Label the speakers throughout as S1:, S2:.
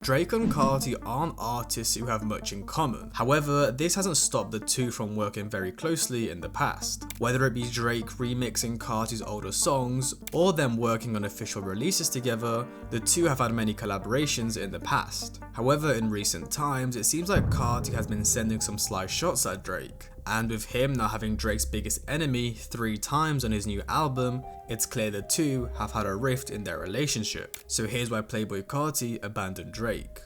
S1: Drake and Carti aren't artists who have much in common. However, this hasn't stopped the two from working very closely in the past. Whether it be Drake remixing Carti's older songs, or them working on official releases together, the two have had many collaborations in the past. However, in recent times, it seems like Carti has been sending some sly shots at Drake. And with him now having Drake's biggest enemy 3 times on his new album, it's clear the two have had a rift in their relationship. So here's why Playboi Carti abandoned Drake.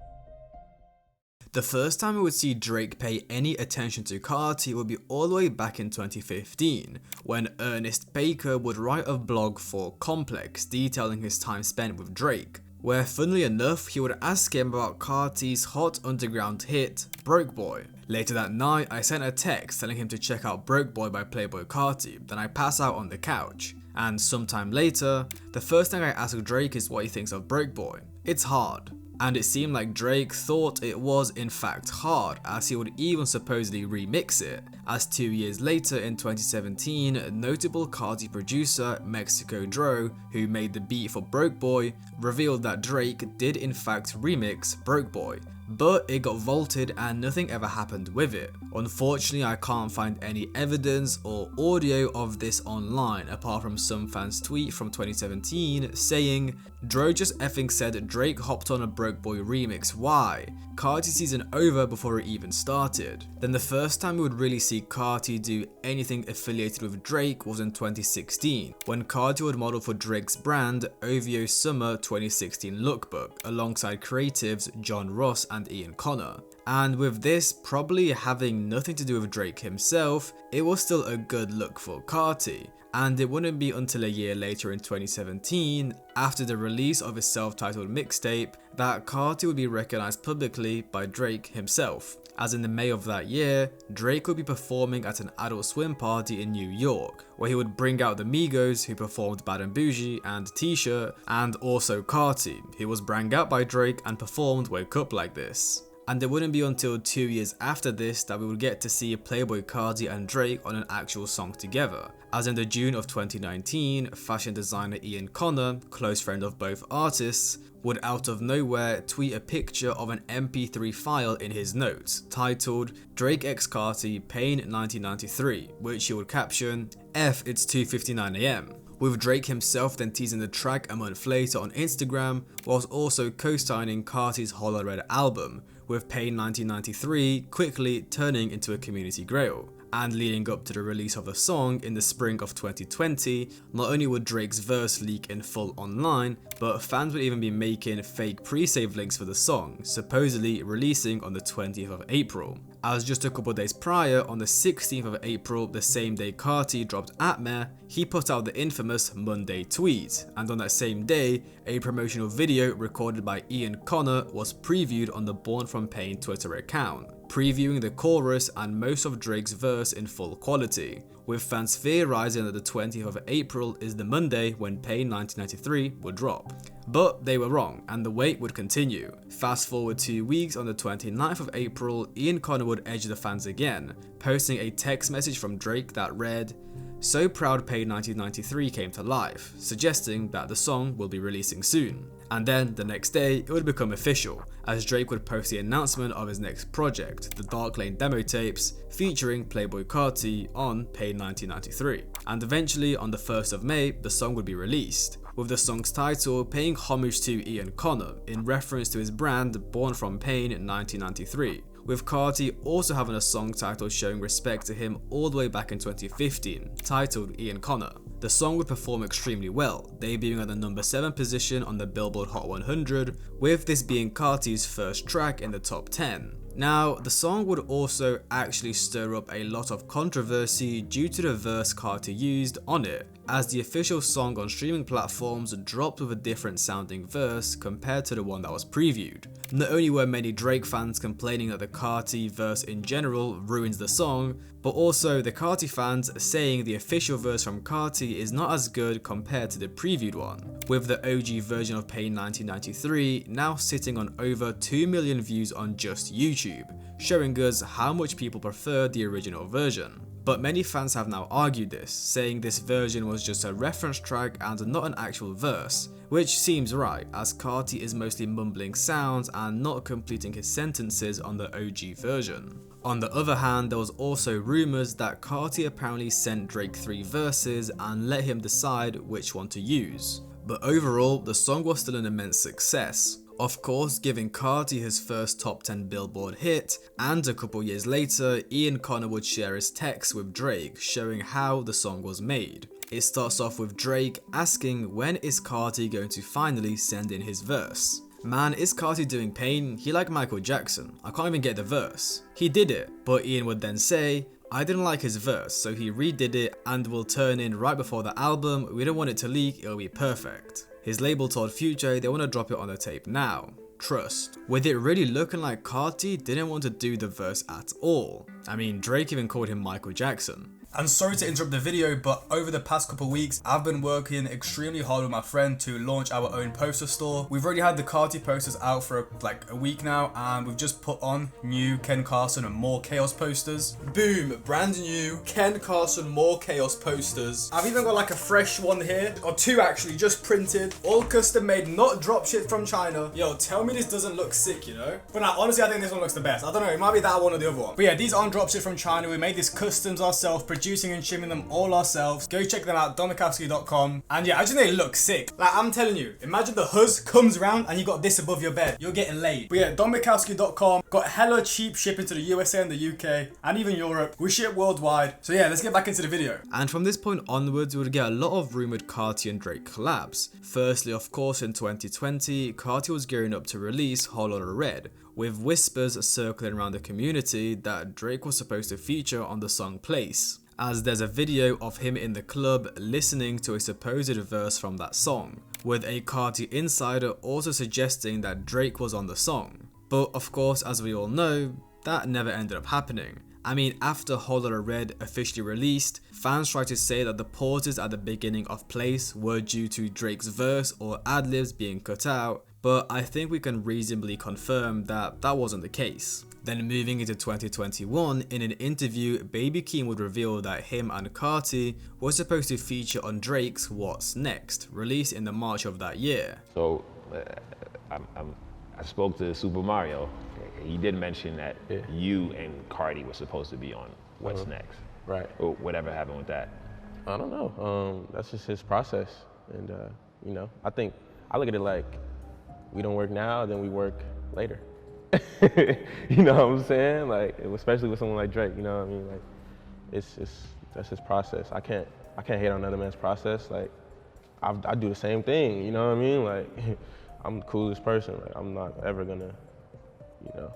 S1: The first time we would see Drake pay any attention to Carti would be all the way back in 2015, when Ernest Baker would write a blog for Complex detailing his time spent with Drake, where funnily enough he would ask him about Carti's hot underground hit, Broke Boy. Later that night, I sent a text telling him to check out Broke Boy by Playboi Carti, then I pass out on the couch. And sometime later, the first thing I ask Drake is what he thinks of Broke Boy. It's hard. And it seemed like Drake thought it was in fact hard, as he would even supposedly remix it, as 2 years later in 2017, notable Carti producer Mexico Dro, who made the beat for Broke Boy, revealed that Drake did in fact remix Broke Boy, but it got vaulted and nothing ever happened with it. Unfortunately, I can't find any evidence or audio of this online apart from some fans' tweet from 2017 saying, "Dro just effing said Drake hopped on a Broke Boy remix, why? Carti season over before it even started." Then the first time we would really see Carti do anything affiliated with Drake was in 2016, when Carti would model for Drake's brand OVO Summer 2016 lookbook alongside creatives John Ross and Ian Connor. And with this probably having nothing to do with Drake himself, it was still a good look for Carti. And it wouldn't be until a year later in 2017, after the release of his self-titled mixtape, that Carti would be recognized publicly by Drake himself. As in the May of that year, Drake would be performing at an Adult Swim party in New York, where he would bring out the Migos, who performed Bad and Bougie and T-Shirt, and also Carti, who was brought out by Drake and performed Wake Up Like This. And it wouldn't be until 2 years after this that we would get to see Playboi Carti and Drake on an actual song together, as in the June of 2019, fashion designer Ian Connor, close friend of both artists, would out of nowhere tweet a picture of an MP3 file in his notes, titled Drake x Carti Pain 1993, which he would caption, "F it's 2:59 AM. With Drake himself then teasing the track a month later on Instagram, whilst also co-signing Carti's Hollow Red album, with Pain 1993 quickly turning into a community grail. And leading up to the release of the song in the spring of 2020, not only would Drake's verse leak in full online, but fans would even be making fake pre-save links for the song, supposedly releasing on the 20th of April. As just a couple days prior, on the 16th of April, the same day Carti dropped Atmare, he put out the infamous Monday tweet, and on that same day, a promotional video recorded by Ian Connor was previewed on the Born From Pain Twitter account, previewing the chorus and most of Drake's verse in full quality, with fans theorizing that the 20th of April is the Monday when Pain 1993 would drop. But they were wrong, and the wait would continue. Fast forward 2 weeks, on the 29th of April, Ian Connor would edge the fans again, posting a text message from Drake that read, "So proud Pain 1993 came to life," suggesting that the song will be releasing soon. And then the next day, it would become official, as Drake would post the announcement of his next project, the Dark Lane demo tapes, featuring Playboi Carti on Pain 1993. And eventually, on the 1st of May, the song would be released, with the song's title paying homage to Ian Connor, in reference to his brand Born From Pain 1993. With Carti also having a song title showing respect to him all the way back in 2015, titled Ian Connor. The song would perform extremely well, debuting at the number 7 position on the Billboard Hot 100, with this being Carti's first track in the top 10. Now, the song would also actually stir up a lot of controversy due to the verse Carti used on it, as the official song on streaming platforms dropped with a different sounding verse compared to the one that was previewed. Not only were many Drake fans complaining that the Carti verse in general ruins the song, but also the Carti fans saying the official verse from Carti is not as good compared to the previewed one, with the OG version of Pain 1993 now sitting on over 2 million views on just YouTube, showing us how much people prefer the original version. But many fans have now argued this, saying this version was just a reference track and not an actual verse, which seems right, as Carti is mostly mumbling sounds and not completing his sentences on the OG version. On the other hand, there was also rumours that Carti apparently sent Drake 3 verses and let him decide which one to use. But overall, the song was still an immense success. Of course, giving Carti his first top 10 Billboard hit, and a couple years later, Ian Connor would share his text with Drake, showing how the song was made. It starts off with Drake asking when is Carti going to finally send in his verse. Man, is Carti doing pain? He like Michael Jackson. I can't even get the verse. He did it, but Ian would then say, I didn't like his verse, so he redid it and will turn in right before the album. We don't want it to leak, it'll be perfect. His label told Future they want to drop it on the tape now. Trust. With it really looking like Carti didn't want to do the verse at all. I mean, Drake even called him Michael Jackson. And sorry to interrupt the video, but over the past couple weeks, I've been working extremely hard with my friend to launch our own poster store. We've already had the Carti posters out for like a week now, and we've just put on new Ken Carson and More Chaos posters. Boom, brand new Ken Carson More Chaos posters. I've even got like a fresh one here, or two actually, just printed, all custom made, not drop shit from China. Yo, tell me this doesn't look sick, you know? But now, honestly, I think this one looks the best. I don't know, it might be that one or the other one. But yeah, these aren't drop shit from China. We made these customs ourselves, producing and shipping them all ourselves. Go check them out, domikowski.com. And yeah, I just think they look sick. Like, I'm telling you, imagine the huzz comes around and you got this above your bed. You're getting laid. But yeah, domikowski.com got hella cheap shipping to the USA and the UK and even Europe. We ship worldwide. So yeah, let's get back into the video. And from this point onwards, we would get a lot of rumored Carti and Drake collabs. Firstly, of course, in 2020, Carti was gearing up to release Whole Lotta Red, with whispers circling around the community that Drake was supposed to feature on the song Place, as there's a video of him in the club listening to a supposed verse from that song, with a Carti insider also suggesting that Drake was on the song. But of course, as we all know, that never ended up happening. I mean, after Whole Lotta Red officially released, fans tried to say that the pauses at the beginning of Place were due to Drake's verse or ad-libs being cut out, but I think we can reasonably confirm that that wasn't the case. Then moving into 2021, in an interview, Baby Keem would reveal that him and Carti were supposed to feature on Drake's What's Next, released in the March of that year.
S2: So, I spoke to Super Mario. He did mention that you and Carti were supposed to be on What's Next.
S3: Right.
S2: Or whatever happened with that?
S3: I don't know. That's just his process. And, you know, I look at it like we don't work now, then we work later. You know what I'm saying? Like, especially with someone like Drake, you know what I mean? Like, that's his process. I can't hate on another man's process. Like, I do the same thing, you know what I mean? Like, I'm the coolest person. Like, I'm not ever gonna, you know,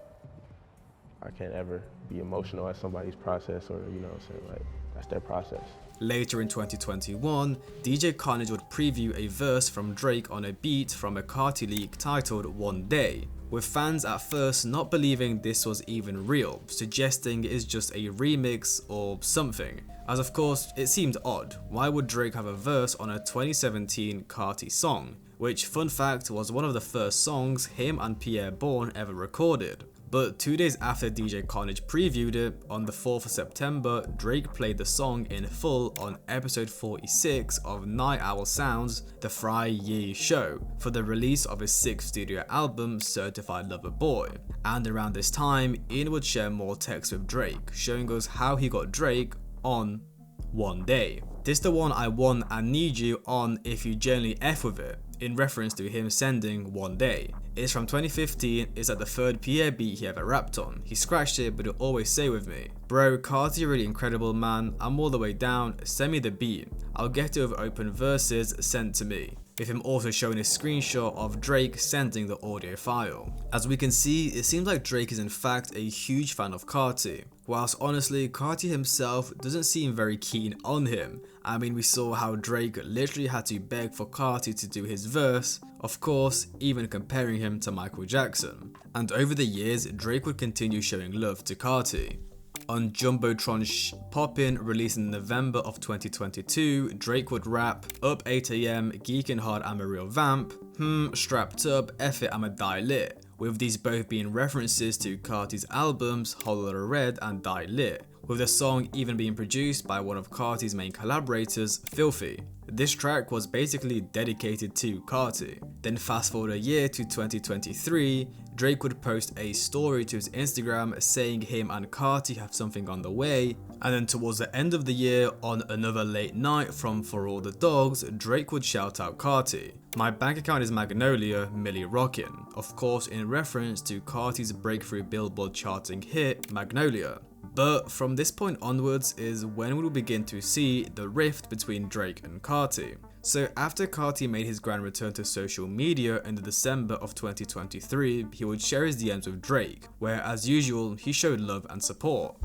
S3: I can't ever be emotional at somebody's process, or, you know what I'm saying? Like, that's their process.
S1: Later in 2021, DJ Carnage would preview a verse from Drake on a beat from a Carti leak titled One Day, with fans at first not believing this was even real, suggesting it is just a remix or something. As of course, it seemed odd. Why would Drake have a verse on a 2017 Carti song, which, fun fact, was one of the first songs him and Pierre Bourne ever recorded? But 2 days after DJ Carnage previewed it, on the 4th of September, Drake played the song in full on episode 46 of Night Owl Sounds, The Fry Ye Show, for the release of his 6th studio album, Certified Lover Boy. And around this time, Ian would share more text with Drake, showing us how he got Drake on One Day. This the one I want and need you on if you generally F with it, in reference to him sending One Day. It's from 2015, it's at the third Pierre beat he ever rapped on. He scratched it, but he'll always say with me, bro, Carti really incredible, man, I'm all the way down, send me the beat, I'll get it with open verses sent to me, with him also showing a screenshot of Drake sending the audio file. As we can see, it seems like Drake is in fact a huge fan of Carti, whilst honestly Carti himself doesn't seem very keen on him. I mean, we saw how Drake literally had to beg for Carti to do his verse, of course, even comparing him to Michael Jackson. And over the years, Drake would continue showing love to Carti. On Jumbotron's Poppin', released in November of 2022, Drake would rap, up 8 AM, geeking hard, I'm a real vamp, strapped up, F it, I'ma die lit, with these both being references to Carti's albums Whole Lotta Red and Die Lit, with the song even being produced by one of Carti's main collaborators, Filthy. This track was basically dedicated to Carti. Then fast forward a year to 2023, Drake would post a story to his Instagram saying him and Carti have something on the way, and then towards the end of the year, on another late night from For All the Dogs, Drake would shout out Carti. "My bank account is Magnolia, Millie Rockin'," of course in reference to Carti's breakthrough Billboard charting hit, Magnolia. But from this point onwards is when we will begin to see the rift between Drake and Carti. So after Carti made his grand return to social media in the December of 2023, he would share his DMs with Drake, where as usual, he showed love and support.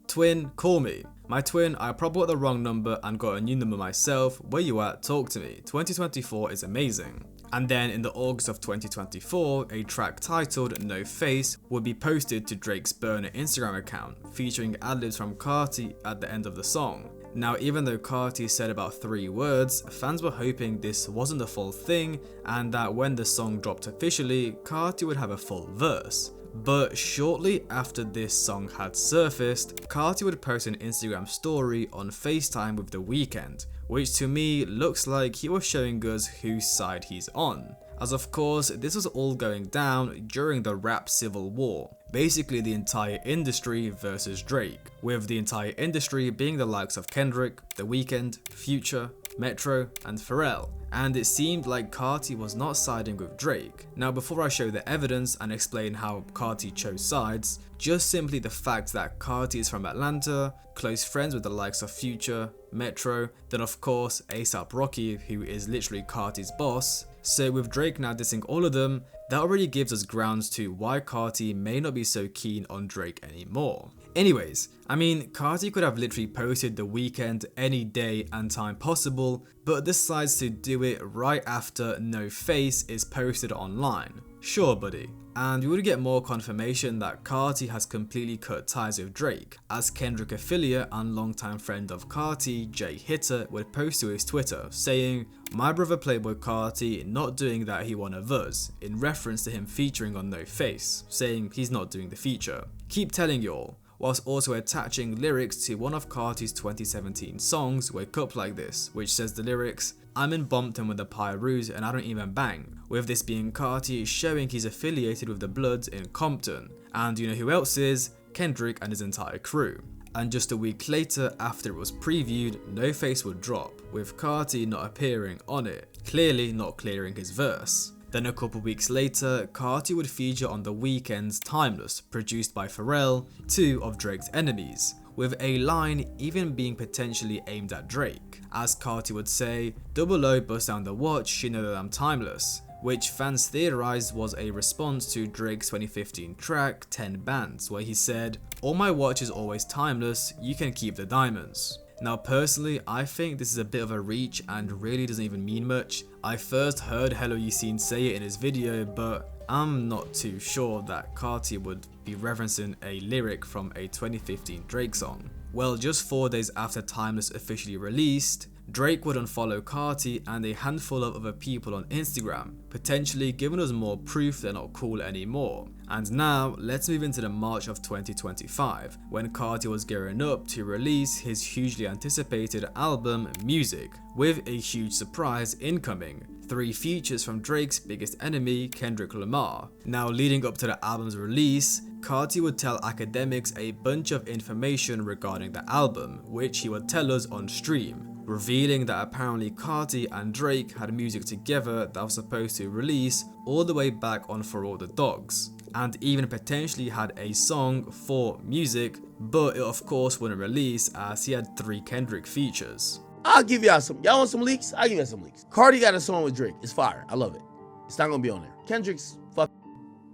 S1: "Twin, call me. My twin, I probably got the wrong number and got a new number myself. Where you at? Talk to me. 2024 is amazing." And then in the August of 2024, a track titled No Face would be posted to Drake's burner Instagram account, featuring ad-libs from Carti at the end of the song. Now, even though Carti said about 3 words, fans were hoping this wasn't the full thing and that when the song dropped officially, Carti would have a full verse. But shortly after this song had surfaced, Carti would post an Instagram story on FaceTime with The Weeknd, which to me looks like he was showing us whose side he's on. As of course, this was all going down during the rap civil war, basically the entire industry versus Drake, with the entire industry being the likes of Kendrick, The Weeknd, Future, Metro, and Pharrell. And it seemed like Carti was not siding with Drake. Now before I show the evidence and explain how Carti chose sides, just simply the fact that Carti is from Atlanta, close friends with the likes of Future, Metro, then of course A$AP Rocky, who is literally Carti's boss. So with Drake now dissing all of them, that already gives us grounds to why Carti may not be so keen on Drake anymore. Anyways, I mean, Carti could have literally posted The Weeknd any day and time possible, but decides to do it right after No Face is posted online. Sure, buddy. And we would get more confirmation that Carti has completely cut ties with Drake, as Kendrick affiliate and longtime friend of Carti, Jay Hitter, would post to his Twitter saying, "My brother Playboi Carti not doing that he one of us," in reference to him featuring on No Face, saying he's not doing the feature. "Keep telling y'all," whilst also attaching lyrics to one of Carti's 2017 songs, Wake Up Like This, which says the lyrics, "I'm in Bompton with the Pyroos and I don't even bang," with this being Carti showing he's affiliated with the Bloods in Compton. And you know who else is? Kendrick and his entire crew. And just a week later, after it was previewed, No Face would drop, with Carti not appearing on it, clearly not clearing his verse. Then a couple weeks later, Carti would feature on The Weeknd's Timeless, produced by Pharrell, 2 of Drake's enemies, with a line even being potentially aimed at Drake, as Carti would say, "Double O bust down the watch, you know that I'm timeless," which fans theorized was a response to Drake's 2015 track 10 Bands, where he said, "All my watch is always timeless, you can keep the diamonds." Now personally, I think this is a bit of a reach and really doesn't even mean much. I first heard Hello Yasin say it in his video, but I'm not too sure that Carti would be referencing a lyric from a 2015 Drake song. Well, just 4 days after Timeless officially released, Drake would unfollow Carti and a handful of other people on Instagram, potentially giving us more proof they're not cool anymore. And now, let's move into the March of 2025, when Carti was gearing up to release his hugely anticipated album, Music, with a huge surprise incoming. 3 features from Drake's biggest enemy, Kendrick Lamar. Now, leading up to the album's release, Carti would tell academics a bunch of information regarding the album, which he would tell us on stream, revealing that apparently Carti and Drake had music together that was supposed to release all the way back on For All the Dogs, and even potentially had a song for Music, but it of course wouldn't release as he had 3 Kendrick features.
S4: I'll give y'all some. Y'all want some leaks? I'll give y'all some leaks. Carti got a song with Drake. It's fire. I love it. It's not gonna be on there. Kendrick's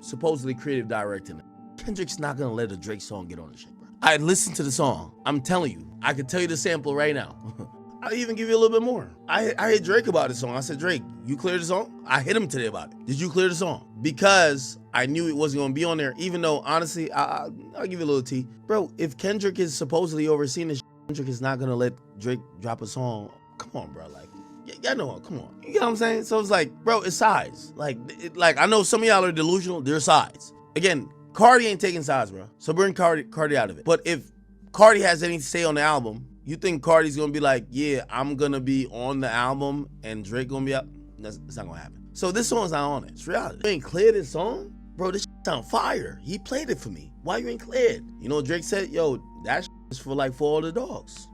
S4: supposedly creative directing it. Kendrick's not gonna let a Drake song get on the shit, bro. I listened to the song. I'm telling you, I could tell you the sample right now. I'll even give you a little bit more. I hit Drake about the song. I said, Drake, you cleared the song? I hit him today about it. Did you clear the song? Because I knew it wasn't gonna be on there, even though honestly, I'll give you a little tea. Bro, if Kendrick is supposedly overseeing this, Kendrick is not gonna let Drake drop a song. Come on, bro, like, y'all know, come on. You know what I'm saying? So it's like, bro, it's sides. Like I know some of y'all are delusional, they're sides. Again, Carti ain't taking sides, bro. So bring Carti out of it. But if Carti has anything to say on the album, you think Carti's gonna be like, yeah, I'm gonna be on the album and Drake gonna be out? That's not gonna happen. So this song's not on it. It's reality. You ain't cleared this song? Bro, this sound fire. He played it for me. Why you ain't cleared? You know, Drake said, yo, that is for all the dogs.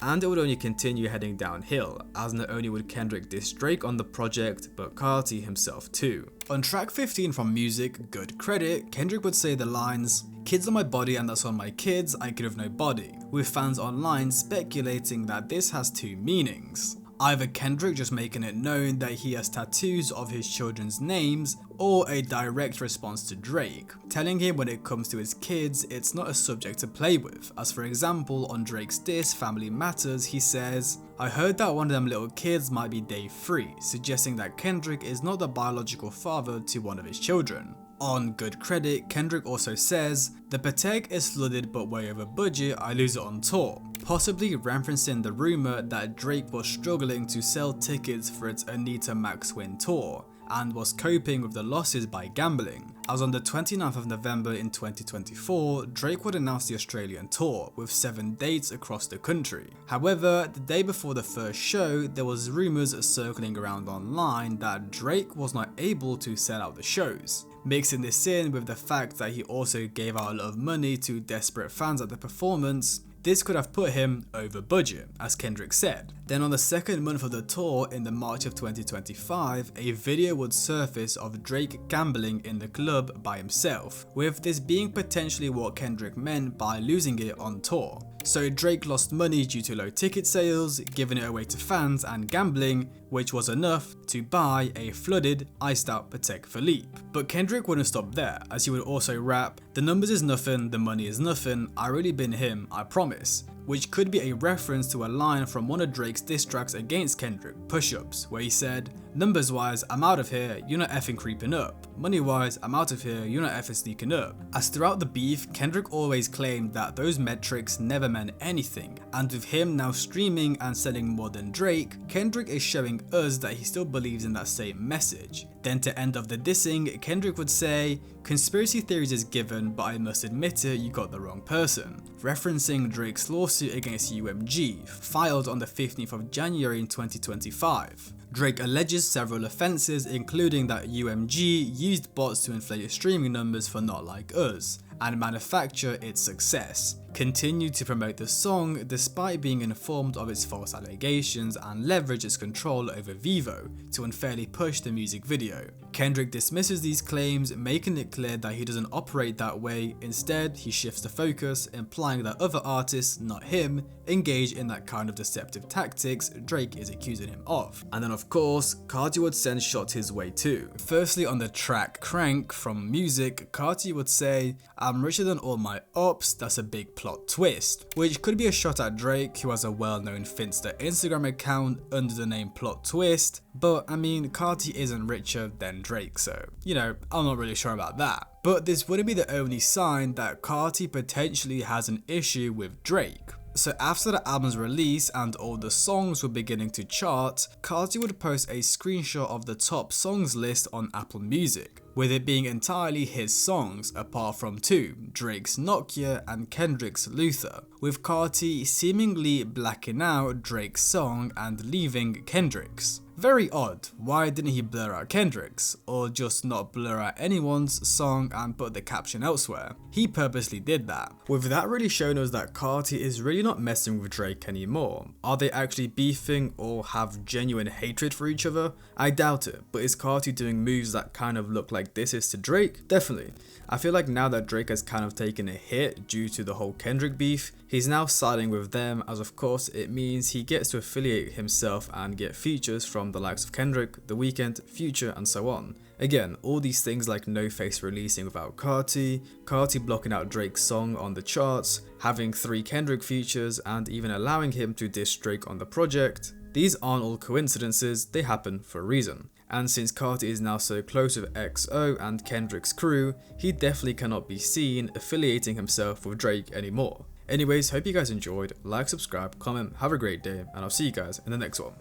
S1: And it would only continue heading downhill, as not only would Kendrick diss Drake on the project, but Carti himself too. On track 15 from Music, Good Credit, Kendrick would say the lines, "Kids on my body and that's on my kids, I could have no body," with fans online speculating that this has two meanings. Either Kendrick just making it known that he has tattoos of his children's names, or a direct response to Drake, telling him when it comes to his kids, it's not a subject to play with, as for example on Drake's diss Family Matters he says, "I heard that one of them little kids might be Dave 3, suggesting that Kendrick is not the biological father to one of his children. On Good Credit, Kendrick also says, "The Patek is flooded but way over budget, I lose it on tour," possibly referencing the rumour that Drake was struggling to sell tickets for its Anita Max Win tour, and was coping with the losses by gambling, as on the 29th of November in 2024, Drake would announce the Australian tour, with 7 dates across the country. However, the day before the first show, there was rumours circling around online that Drake was not able to sell out the shows. Mixing this in with the fact that he also gave out a lot of money to desperate fans at the performance, this could have put him over budget, as Kendrick said. Then on the second month of the tour, in the March of 2025, a video would surface of Drake gambling in the club by himself, with this being potentially what Kendrick meant by losing it on tour. So Drake lost money due to low ticket sales, giving it away to fans and gambling, which was enough to buy a flooded, iced out Patek Philippe. But Kendrick wouldn't stop there, as he would also rap, "The numbers is nothing, the money is nothing, I really been him, I promise," which could be a reference to a line from one of Drake's diss tracks against Kendrick, Push Ups, where he said, "Numbers wise, I'm out of here, you're not effing creeping up. Money wise, I'm out of here, you're not effing sneaking up." As throughout the beef, Kendrick always claimed that those metrics never meant anything, and with him now streaming and selling more than Drake, Kendrick is showing us that he still believes in that same message. Then to end off the dissing, Kendrick would say, "Conspiracy theories is given, but I must admit it, you got the wrong person," referencing Drake's lawsuit against UMG, filed on the 15th of January in 2025. Drake alleges several offences, including that UMG used bots to inflate its streaming numbers for Not Like Us, and manufacture its success, continued to promote the song despite being informed of its false allegations, and leverage its control over Vivo to unfairly push the music video. Kendrick dismisses these claims, making it clear that he doesn't operate that way. Instead, he shifts the focus, implying that other artists, not him, engage in that kind of deceptive tactics Drake is accusing him of. And then of course, Carti would send shots his way too. Firstly, on the track Crank from Music, Carti would say, "I'm richer than all my ops, that's a big plot twist," which could be a shot at Drake, who has a well-known Finsta Instagram account under the name Plot Twist, but I mean, Carti isn't richer than Drake, so, you know, I'm not really sure about that. But this wouldn't be the only sign that Carti potentially has an issue with Drake. So after the album's release and all the songs were beginning to chart, Carti would post a screenshot of the top songs list on Apple Music, with it being entirely his songs apart from 2, Drake's Nokia and Kendrick's Luther, with Carti seemingly blacking out Drake's song and leaving Kendrick's. Very odd, why didn't he blur out Kendrick's, or just not blur out anyone's song and put the caption elsewhere? He purposely did that. With that really showing us that Carti is really not messing with Drake anymore. Are they actually beefing or have genuine hatred for each other? I doubt it, but is Carti doing moves that kind of look like this is to Drake? Definitely. I feel like now that Drake has kind of taken a hit due to the whole Kendrick beef, he's now siding with them, as of course it means he gets to affiliate himself and get features from the likes of Kendrick, The Weeknd, Future and so on. Again, all these things like No Face releasing without Carti, Carti blocking out Drake's song on the charts, having 3 Kendrick features and even allowing him to diss Drake on the project, these aren't all coincidences, they happen for a reason. And since Carti is now so close with XO and Kendrick's crew, he definitely cannot be seen affiliating himself with Drake anymore. Anyways, hope you guys enjoyed, like, subscribe, comment, have a great day, and I'll see you guys in the next one.